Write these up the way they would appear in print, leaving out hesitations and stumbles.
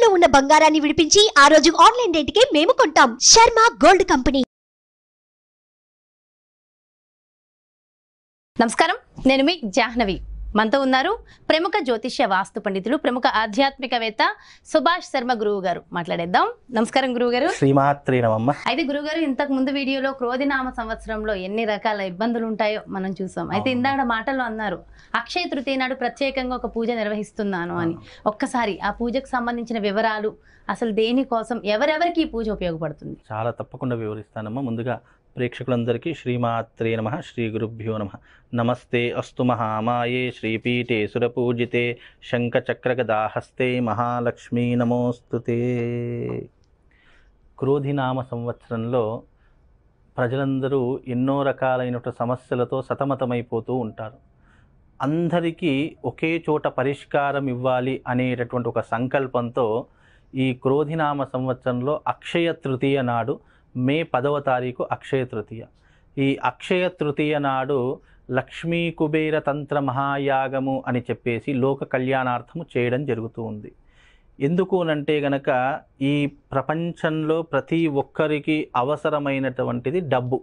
తాకట్టులో ఉన్న బంగారాన్ని విడిపించి ఆ రోజు ఆన్లైన్ రేటుకే మేము కొంటాం. Sharma gold company. నమస్కారం, నేను మీ జాహ్నవి. మనతో ఉన్నారు ప్రముఖ జ్యోతిష్య వాస్తు పండితులు, ప్రముఖ ఆధ్యాత్మికవేత్త సుభాష్ శర్మ గురువు గారు. మాట్లాడేద్దాం. నమస్కారం గురువు గారు. శ్రీమాత్రే నమః. అయితే గురువు గారు, ఇంతకు ముందు వీడియోలో క్రోధినామ సంవత్సరంలో ఎన్ని రకాల ఇబ్బందులు ఉంటాయో మనం చూసాం. అయితే ఇందాక మాటల్లో అన్నారు అక్షయ తృతీయ నాడు ప్రత్యేకంగా ఒక పూజ నిర్వహిస్తున్నాను అని. ఒక్కసారి ఆ పూజకు సంబంధించిన వివరాలు, అసలు దేనికోసం, ఎవరెవరికి ఈ పూజ ఉపయోగపడుతుంది? చాలా తప్పకుండా వివరిస్తానమ్మా. ముందుగా ప్రేక్షకులందరికీ శ్రీమాత్రే నమః, శ్రీ గురుభ్యో నమః. నమస్తే అస్తు మహామాయే శ్రీపీఠే సురపూజితే శంఖచక్రగదాహస్తే మహాలక్ష్మీ నమోస్తుతే. క్రోధినామ సంవత్సరంలో ప్రజలందరూ ఎన్నో రకాలైన సమస్యలతో సతమతమైపోతూ ఉంటారు. అందరికీ ఒకే చోట పరిష్కారం ఇవ్వాలి అనేటటువంటి ఒక సంకల్పంతో ఈ క్రోధినామ సంవత్సరంలో అక్షయ తృతీయ నాడు, మే 10వ తారీఖు అక్షయ తృతీయ. ఈ అక్షయ తృతీయ నాడు లక్ష్మీ కుబేర తంత్ర మహాయాగము అని చెప్పేసి లోక కళ్యాణార్థము చేయడం జరుగుతూ ఉంది. ఎందుకు అనంటే గనక ఈ ప్రపంచంలో ప్రతి ఒక్కరికి అవసరమైనటువంటిది డబ్బు.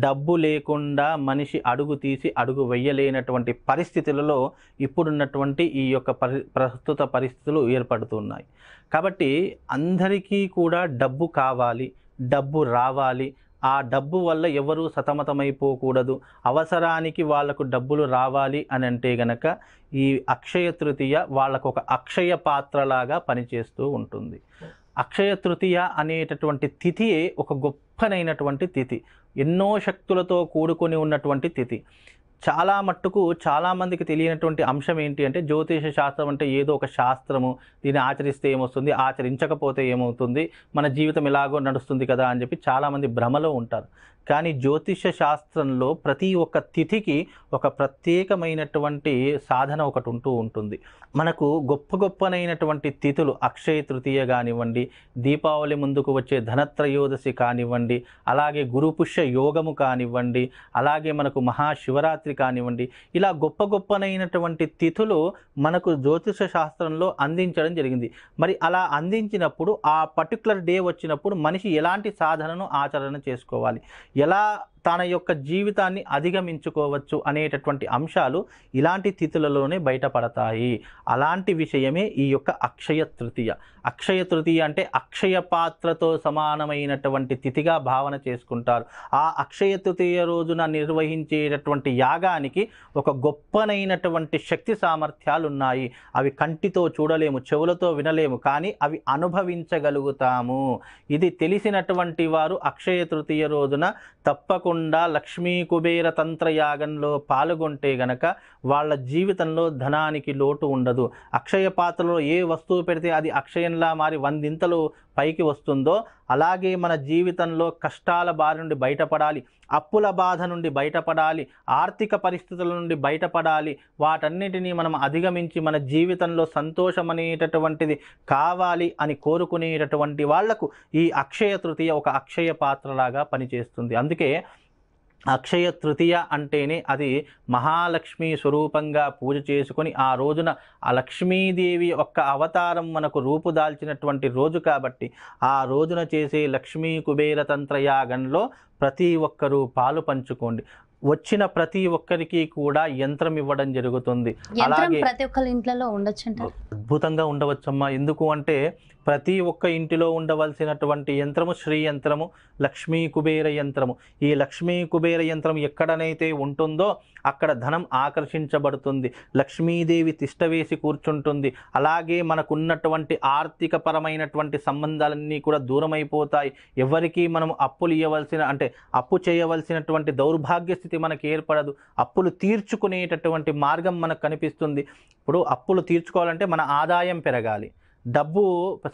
డబ్బు లేకుండా మనిషి అడుగు తీసి అడుగు వెయ్యలేనటువంటి పరిస్థితులలో ఇప్పుడున్నటువంటి ఈ యొక్క ప్రస్తుత పరిస్థితులు ఏర్పడుతున్నాయి. కాబట్టి అందరికీ కూడా డబ్బు కావాలి, డబ్బు రావాలి. ఆ డబ్బు వల్ల ఎవరూ సతమతమైపోకూడదు. అవసరానికి వాళ్లకు డబ్బులు రావాలి అని అంటే గనక ఈ అక్షయ తృతీయ వాళ్ళకు ఒక అక్షయ పాత్రలాగా పనిచేస్తూ ఉంటుంది. అక్షయ తృతీయ అనేటటువంటి తిథి ఒక గొప్పనైనటువంటి తిథి, ఎన్నో శక్తులతో కూడుకొని ఉన్నటువంటి తిథి. చాలా మట్టుకు చాలామందికి తెలియనటువంటి అంశం ఏంటి అంటే, జ్యోతిష శాస్త్రం అంటే ఏదో ఒక శాస్త్రము, దీన్ని ఆచరిస్తే ఏమొస్తుంది, ఆచరించకపోతే ఏమవుతుంది, మన జీవితం ఎలాగో నడుస్తుంది కదా అని చెప్పి చాలామంది భ్రమలో ఉంటారు. కానీ జ్యోతిష శాస్త్రంలో ప్రతి ఒక్క తిథికి ఒక ప్రత్యేకమైనటువంటి సాధన ఒకటి ఉంటూ ఉంటుంది. మనకు గొప్పనైనటువంటి తిథులు అక్షయ తృతీయ కానివ్వండి, దీపావళి ముందుకు వచ్చే ధనత్రయోదశి కానివ్వండి, అలాగే గురుపుష్య యోగము కానివ్వండి, అలాగే మనకు మహాశివరాత్రి కానివ్వండి, ఇలా గొప్పనైనటువంటి తిథులు మనకు జ్యోతిష శాస్త్రంలో అందించడం జరిగింది. మరి అలా అందించినప్పుడు ఆ పర్టికులర్ డే వచ్చినప్పుడు మనిషి ఎలాంటి సాధనను ఆచరణ చేసుకోవాలి, ఎలా తన యొక్క జీవితాన్ని అధిగమించుకోవచ్చు అనేటటువంటి అంశాలు ఇలాంటి తిథులలోనే బయటపడతాయి. అలాంటి విషయమే ఈ యొక్క అక్షయ తృతీయ. అక్షయ తృతీయ అంటే అక్షయ పాత్రతో సమానమైనటువంటి తిథిగా భావన చేసుకుంటారు. ఆ అక్షయ తృతీయ రోజున నిర్వహించేటటువంటి యాగానికి ఒక గొప్పనైనటువంటి శక్తి సామర్థ్యాలు ఉన్నాయి. అవి కంటితో చూడలేము, చెవులతో వినలేము, కానీ అవి అనుభవించగలుగుతాము. ఇది తెలిసినటువంటి వారు అక్షయ తృతీయ రోజున తప్పకుండా లక్ష్మీ కుబేర తంత్ర యాగంలో పాల్గొంటే గనక వాళ్ళ జీవితంలో ధనానికి లోటు ఉండదు. అక్షయ పాత్రలో ఏ వస్తువు పెడితే అది అక్షయంలా మారి 100 పైకి వస్తుందో, అలాగే మన జీవితంలో కష్టాల బారి నుండి బయటపడాలి, అప్పుల బాధ నుండి బయటపడాలి, ఆర్థిక పరిస్థితుల నుండి బయటపడాలి, వాటన్నిటినీ మనం అధిగమించి మన జీవితంలో సంతోషం అనేటటువంటిది కావాలి అని కోరుకునేటటువంటి వాళ్లకు ఈ అక్షయ తృతీయ ఒక అక్షయ పాత్రలాగా పనిచేస్తుంది. అందుకే అక్షయ తృతీయ అంటేనే అది మహాలక్ష్మి స్వరూపంగా పూజ చేసుకొని ఆ రోజున ఆ లక్ష్మీదేవి యొక్క అవతారం మనకు రూపుదాల్చినటువంటి రోజు కాబట్టి ఆ రోజున చేసే లక్ష్మీ కుబేర తంత్రయాగంలో ప్రతి ఒక్కరూ పాలు పంచుకోండి. వచ్చిన ప్రతి ఒక్కరికి కూడా యంత్రం ఇవ్వడం జరుగుతుంది. అలాగే ప్రతి ఒక్కరి ఇంట్లో ఉండొచ్చు, అద్భుతంగా ఉండవచ్చమ్మా. ఎందుకు అంటే ప్రతి ఒక్క ఇంటిలో ఉండవలసినటువంటి యంత్రము శ్రీ యంత్రము, లక్ష్మీ కుబేర యంత్రము. ఈ లక్ష్మీ కుబేర యంత్రం ఎక్కడనైతే ఉంటుందో అక్కడ ధనం ఆకర్షించబడుతుంది, లక్ష్మీదేవి తిష్టవేసి కూర్చుంటుంది. అలాగే మనకున్నటువంటి ఆర్థిక పరమైనటువంటి సంబంధాలన్నీ కూడా దూరమైపోతాయి. ఎవరికి మనం అప్పులు ఇవ్వవలసిన అంటే అప్పు చేయవలసినటువంటి దౌర్భాగ్య స్థితి మనకి ఏర్పడదు. అప్పులు తీర్చుకునేటటువంటి మార్గం మనకు కనిపిస్తుంది. ఇప్పుడు అప్పులు తీర్చుకోవాలంటే మన ఆదాయం పెరగాలి, డబ్బు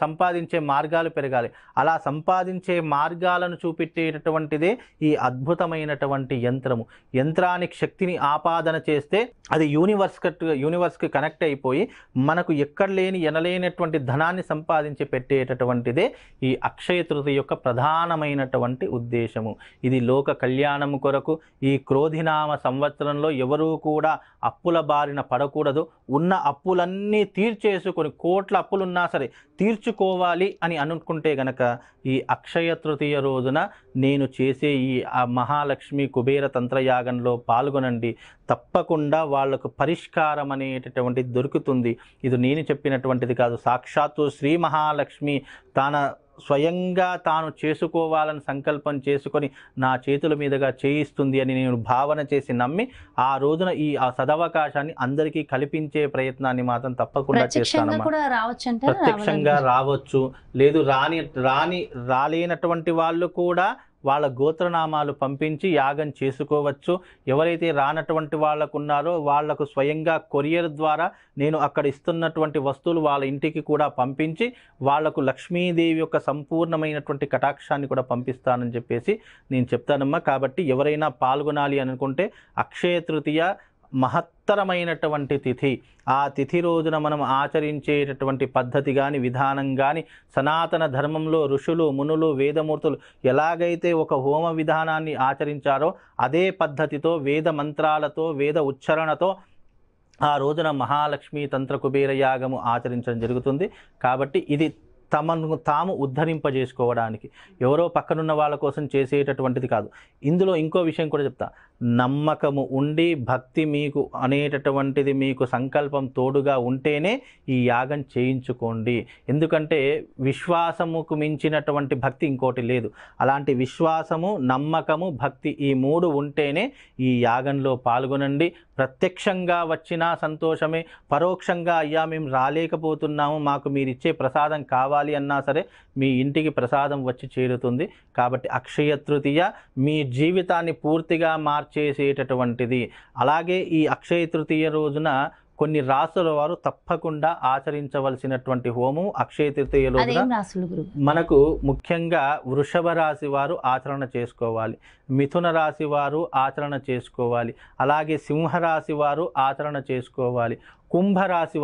సంపాదించే మార్గాలు పెరగాలి. అలా సంపాదించే మార్గాలను చూపెట్టేటటువంటిదే ఈ అద్భుతమైనటువంటి యంత్రము. యంత్రానికి శక్తిని ఆపాదన చేస్తే అది యూనివర్స్కి కనెక్ట్ అయిపోయి మనకు ఎక్కడ లేని ఎనలేనటువంటి ధనాన్ని సంపాదించి పెట్టేటటువంటిదే ఈ అక్షయ తృతీయ యొక్క ప్రధానమైనటువంటి ఉద్దేశము. ఇది లోక కళ్యాణము కొరకు ఈ క్రోధినామ సంవత్సరంలో ఎవరూ కూడా అప్పుల బారిన పడకూడదు. ఉన్న అప్పులన్నీ తీర్చేసుకొని, కోట్ల అప్పులున్న ఉన్నా సరే తీర్చుకోవాలి అని అనుకుంటే గనక ఈ అక్షయ తృతీయ రోజున నేను చేసే ఈ మహాలక్ష్మి కుబేర తంత్రయాగంలో పాల్గొనండి. తప్పకుండా వాళ్లకు పరిష్కారం అనేటటువంటిది దొరుకుతుంది. ఇది నేను చెప్పినటువంటిది కాదు, సాక్షాత్తు శ్రీ మహాలక్ష్మి స్వయంగా తాను చేసుకోవాలని సంకల్పం చేసుకొని నా చేతుల మీదుగా చేయిస్తుంది అని నేను భావన చేసి నమ్మి ఆ రోజున ఈ సదవకాశాన్ని అందరికీ కల్పించే ప్రయత్నాన్ని మాత్రం తప్పకుండా చేస్తాను. ప్రత్యక్షంగా రావచ్చు, లేదు రాలేనటువంటి వాళ్ళు కూడా వాళ్ళ గోత్రనామాలు పంపించి యాగం చేసుకోవచ్చు. ఎవరైతే రానటువంటి వాళ్ళకు ఉన్నారో వాళ్లకు స్వయంగా కొరియర్ ద్వారా నేను అక్కడ ఇస్తున్నటువంటి వస్తువులు వాళ్ళ ఇంటికి కూడా పంపించి వాళ్లకు లక్ష్మీదేవి యొక్క సంపూర్ణమైనటువంటి కటాక్షాన్ని కూడా పంపిస్తానని చెప్పేసి నేను చెప్తానమ్మా. కాబట్టి ఎవరైనా పాల్గొనాలి అనుకుంటే అక్షయ తృతీయ మహత్తరమైనటువంటి తిథి. ఆ తిథి రోజున మనం ఆచరించేటటువంటి పద్ధతి కానీ విధానం కానీ సనాతన ధర్మంలో ఋషులు మునులు వేదమూర్తులు ఎలాగైతే ఒక హోమ విధానాన్ని ఆచరించారో అదే పద్ధతితో వేద మంత్రాలతో వేద ఉచ్చారణతో ఆ రోజున మహాలక్ష్మి తంత్ర కుబేర యాగము ఆచరించడం జరుగుతుంది. కాబట్టి ఇది తమను తాము ఉద్ధరింపజేసుకోవడానికి, ఎవరో పక్కనున్న వాళ్ళ కోసం చేసేటటువంటిది కాదు. ఇందులో ఇంకో విషయం కూడా చెప్తా, నమ్మకము ఉండి భక్తి మీకు అనేటటువంటిది మీకు సంకల్పం తోడుగా ఉంటేనే ఈ యాగం చేయించుకోండి. ఎందుకంటే విశ్వాసముకు మించినటువంటి భక్తి ఇంకోటి లేదు. అలాంటి విశ్వాసము, నమ్మకము, భక్తి ఈ మూడు ఉంటేనే ఈ యాగంలో పాల్గొనండి. ప్రత్యక్షంగా వచ్చినా సంతోషమే, పరోక్షంగా అయ్యా మేము రాలేకపోతున్నాము మాకు మీరు ఇచ్చే ప్రసాదం కావాలి అన్నా సరే మీ ఇంటికి ప్రసాదం వచ్చి చేరుతుంది. కాబట్టి అక్షయ తృతీయ మీ జీవితాన్ని పూర్తిగా మార్చేసేటటువంటిది. అలాగే ఈ అక్షయ తృతీయ రోజున కొన్ని రాసుల వారు తప్పకుండా ఆచరించవలసినటువంటి హోమం అక్షయ తృతీయ రోజున మనకు ముఖ్యంగా వృషభ రాశి వారు ఆచరణ చేసుకోవాలి, మిథున రాశి వారు ఆచరణ చేసుకోవాలి, అలాగే సింహరాశి వారు ఆచరణ చేసుకోవాలి, కుంభరాశి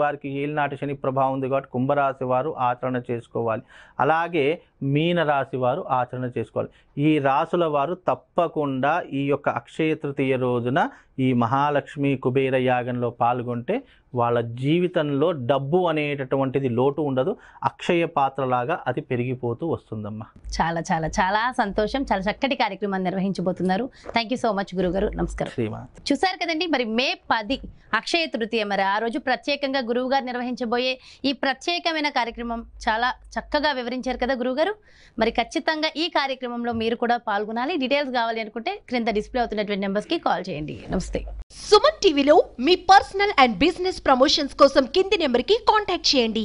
వారికి ఏలినాటి శని ప్రభావం ఉంది కాబట్టి కుంభరాశి వారు ఆచరణ చేసుకోవాలి, అలాగే మీనరాశి వారు ఆచరణ చేసుకోవాలి. ఈ రాసుల వారు తప్పకుండా ఈ యొక్క అక్షయ తృతీయ రోజున ఈ మహాలక్ష్మి కుబేర యాగంలో పాల్గొంటే వాళ్ళ జీవితంలో డబ్బు అనేటటువంటిది లోటు ఉండదు, అక్షయ పాత్రలాగా అది పెరిగిపోతూ వస్తుందమ్మా. చాలా చాలా చాలా సంతోషం. చాలా చక్కటి కార్యక్రమాన్ని నిర్వహించబోతున్నారు. థ్యాంక్ యూ సో మచ్ గురుగారు. నమస్కారం. చూసారు కదండి, మరి మే 10 అక్షయ తృతీయ, మరి ఆ రోజు ప్రత్యేకంగా గురువు గారు నిర్వహించబోయే ఈ ప్రత్యేకమైన కార్యక్రమం చాలా చక్కగా వివరించారు కదా గురువుగారు. మరి ఖచ్చితంగా ఈ కార్యక్రమంలో మీరు కూడా పాల్గొనాలి. డీటెయిల్స్ కావాలి అనుకుంటే క్రింద డిస్ప్లే అవుతున్నటువంటి నెంబర్స్కి కాల్ చేయండి. నమస్తే. సుమన్ టీవీలో మీ పర్సనల్ అండ్ బిజినెస్ ప్రమోషన్స్ కోసం కింది నెంబర్కి కాంటాక్ట్ చేయండి.